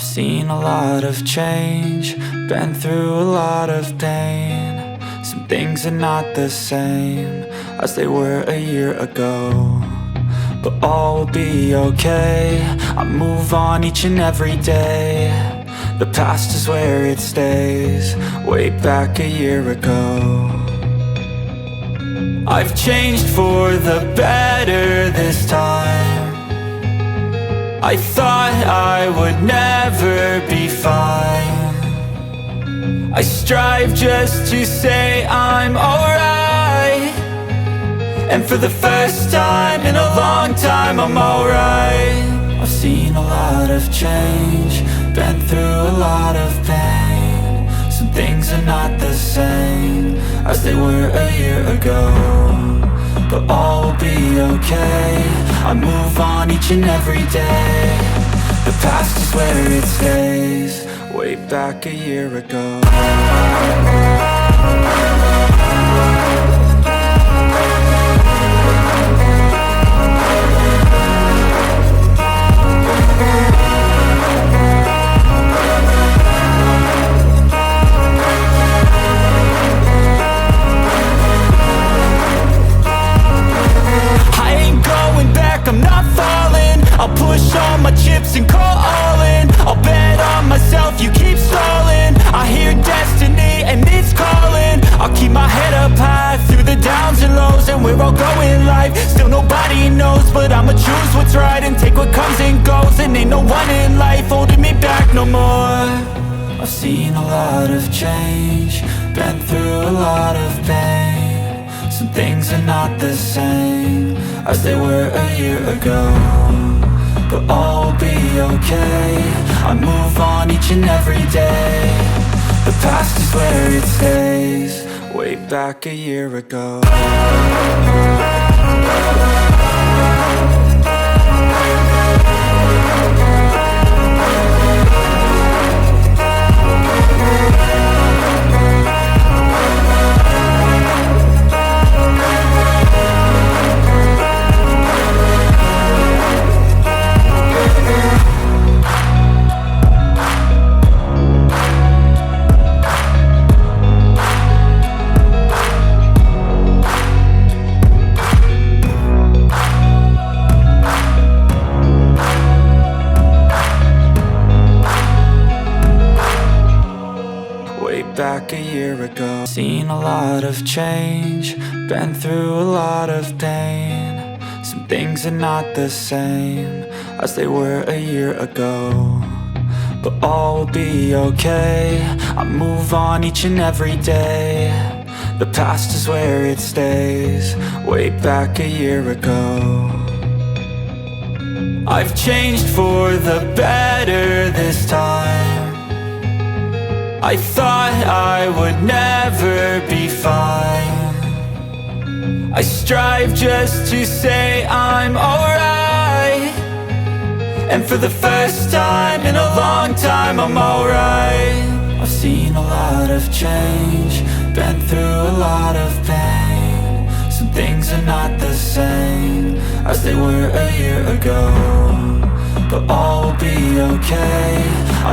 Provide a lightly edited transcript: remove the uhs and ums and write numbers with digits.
Seen a lot of change, been through a lot of pain. Some things are not the same as they were a year ago, but all will be okay. I move on each and every day. The past is where it stays, way back a year ago. I've changed for the better this time. I thought I would never be fine. I strive just to say I'm alright, and for the first time in a long time I'm alright. I've seen a lot of change, been through a lot of pain. Some things are not the same as they were a year ago, but all will be okay. I move on each and every day. The past is where it stays, way back a year ago. I'm not falling, I'll push all my chips and call all in. I'll bet on myself, you keep stalling. I hear destiny and it's calling. I'll keep my head up high through the downs and lows, and we're all going life. Still nobody knows, but I'ma choose what's right and take what comes and goes. And ain't no one in life holding me back no more. I've seen a lot of change, been through a lot of pain. Some things are not the same as they were a year ago, but all will be okay. I move on each and every day. The past is where it stays, way back a year ago. Back a year ago. Seen a lot of change, been through a lot of pain. Some things are not the same as they were a year ago, but all will be okay. I move on each and every day. The past is where it stays, way back a year ago. I've changed for the better this time. I thought I would never be fine. I strive just to say I'm alright, and for the first time in a long time I'm alright. I've seen a lot of change, been through a lot of pain. Some things are not the same as they were a year ago, but all will be okay. I